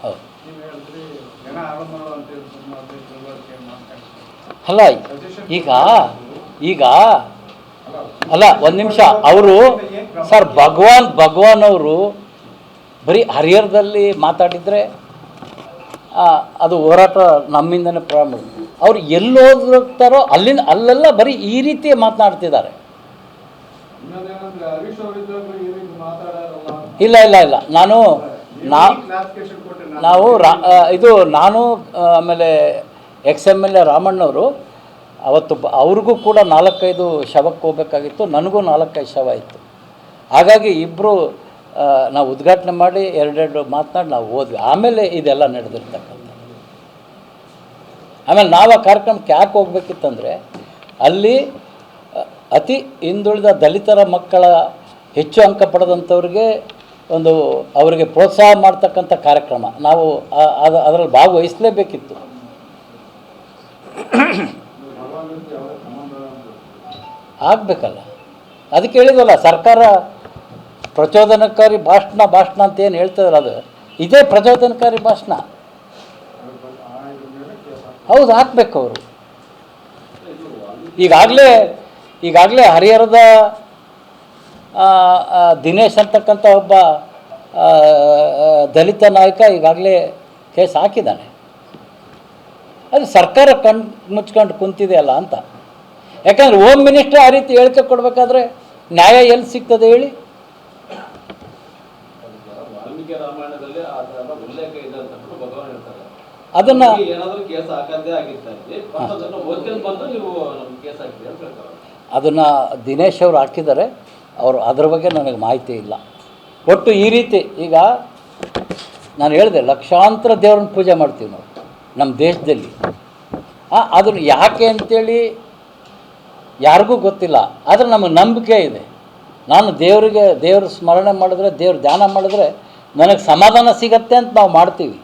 ಹೌದು. ಅಲ್ಲ ಈಗ ಈಗ ಅಲ್ಲ ಒಂದು ನಿಮಿಷ, ಅವರು ಸರ್ ಭಗವಾನ್ ಅವರು ಬರೀ ಹರಿಹರದಲ್ಲಿ ಮಾತಾಡಿದರೆ ಅದು ಹೋರಾಟ ನಮ್ಮಿಂದನೇ ಪ್ರಾರಂಭ. ಅವ್ರು ಎಲ್ಲೋದಿರ್ತಾರೋ ಅಲ್ಲೆಲ್ಲ ಬರೀ ಈ ರೀತಿ ಮಾತನಾಡ್ತಿದ್ದಾರೆ. ಇಲ್ಲ ಇಲ್ಲ ಇಲ್ಲ ನಾನು ಆಮೇಲೆ XMLA ರಾಮಣ್ಣವರು ಅವತ್ತು ಅವ್ರಿಗೂ ಕೂಡ 4-5 ಶವಕ್ಕೆ ಹೋಗ್ಬೇಕಾಗಿತ್ತು, ನನಗೂ 4-5 ಶವ ಇತ್ತು. ಹಾಗಾಗಿ ಇಬ್ಬರು ನಾವು ಉದ್ಘಾಟನೆ ಮಾಡಿ 2 ಮಾತನಾಡಿ ನಾವು ಹೋದ್ವಿ. ಆಮೇಲೆ ಇದೆಲ್ಲ ನಡೆದಿರ್ತಕ್ಕಂಥ. ಆಮೇಲೆ ನಾವು ಆ ಕಾರ್ಯಕ್ರಮಕ್ಕೆ ಯಾಕೆ ಹೋಗ್ಬೇಕಿತ್ತಂದರೆ, ಅಲ್ಲಿ ಅತಿ ಹಿಂದುಳಿದ ದಲಿತರ ಮಕ್ಕಳ ಹೆಚ್ಚು ಅಂಕ ಪಡೆದಂಥವ್ರಿಗೆ ಅವರಿಗೆ ಪ್ರೋತ್ಸಾಹ ಮಾಡ್ತಕ್ಕಂಥ ಕಾರ್ಯಕ್ರಮ. ನಾವು ಅದರಲ್ಲಿ ಭಾಗವಹಿಸಲೇಬೇಕಿತ್ತು. ಆಗಬೇಕಲ್ಲ, ಅದಕ್ಕೆ ಹೇಳಿದ್ವಲ್ಲ, ಸರ್ಕಾರ ಪ್ರಚೋದನಕಾರಿ ಭಾಷಣ ಅಂತ ಏನು ಹೇಳ್ತಿದ್ರು, ಅದು ಇದೇ ಪ್ರಚೋದನಕಾರಿ ಭಾಷಣ. ಹೌದು, ಹಾಕಬೇಕು ಅವರು. ಈಗಾಗಲೇ ಹರಿಹರದ ದಿನೇಶ್ ಅಂತಕ್ಕಂಥ ಒಬ್ಬ ದಲಿತ ನಾಯಕ ಈಗಾಗಲೇ ಕೇಸ್ ಹಾಕಿದ್ದಾನೆ. ಅದು ಸರ್ಕಾರ ಮುಚ್ಕೊಂಡು ಕುಂತಿದೆಯಲ್ಲ ಅಂತ. ಯಾಕಂದರೆ ಹೋಮ್ ಮಿನಿಸ್ಟರ್ ಆ ರೀತಿ ಹೇಳಿಕೆ ಕೊಡಬೇಕಾದ್ರೆ ನ್ಯಾಯ ಎಲ್ಲಿ ಸಿಗ್ತದೆ ಹೇಳಿ? ಅದನ್ನು ದಿನೇಶ್ ಅವರು ಹಾಕಿದ್ದಾರೆ. ಅದ್ರ ಬಗ್ಗೆ ನನಗೆ ಮಾಹಿತಿ ಇಲ್ಲ. ಒಟ್ಟು ಈ ರೀತಿ ಈಗ ನಾನು ಹೇಳಿದೆ, ಲಕ್ಷಾಂತರ ದೇವ್ರನ್ನ ಪೂಜೆ ಮಾಡ್ತೀವಿ ನಾವು ನಮ್ಮ ದೇಶದಲ್ಲಿ. ಅದನ್ನು ಯಾಕೆ ಅಂತೇಳಿ ಯಾರಿಗೂ ಗೊತ್ತಿಲ್ಲ, ಆದರೆ ನಮಗೆ ನಂಬಿಕೆ ಇದೆ. ನಾನು ದೇವ್ರ ಸ್ಮರಣೆ ಮಾಡಿದ್ರೆ, ದೇವ್ರ ಧ್ಯಾನ ಮಾಡಿದ್ರೆ ನನಗೆ ಸಮಾಧಾನ ಸಿಗತ್ತೆ ಅಂತ ನಾವು ಮಾಡ್ತೀವಿ.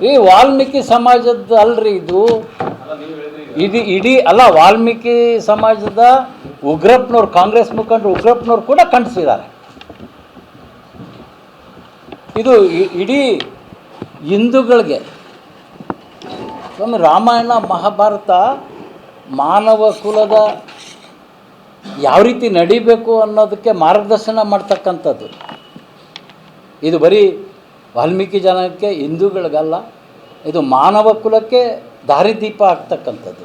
ಈ ವಾಲ್ಮೀಕಿ ಸಮಾಜದ ಅಲ್ರಿ ಇದು ಇಡೀ ಅಲ್ಲ, ವಾಲ್ಮೀಕಿ ಸಮಾಜದ ಉಗ್ರಪ್ಪನವ್ರು, ಕಾಂಗ್ರೆಸ್ ಮುಖಂಡರು ಉಗ್ರಪ್ಪನವ್ರು ಕೂಡ ಖಂಡಿಸಿದ್ದಾರೆ. ಇದು ಇಡೀ ಹಿಂದೂಗಳಿಗೆ ರಾಮಾಯಣ ಮಹಾಭಾರತ ಮಾನವ ಕುಲದ ಯಾವ ರೀತಿ ನಡಿಬೇಕು ಅನ್ನೋದಕ್ಕೆ ಮಾರ್ಗದರ್ಶನ ಮಾಡ್ತಕ್ಕಂಥದ್ದು. ಇದು ಬರೀ ವಾಲ್ಮೀಕಿ ಜನಾಂಗಕ್ಕೆ, ಹಿಂದೂಗಳಿಗಲ್ಲ, ಇದು ಮಾನವ ಕುಲಕ್ಕೆ ದಾರಿದೀಪ ಆಗ್ತಕ್ಕಂಥದ್ದು.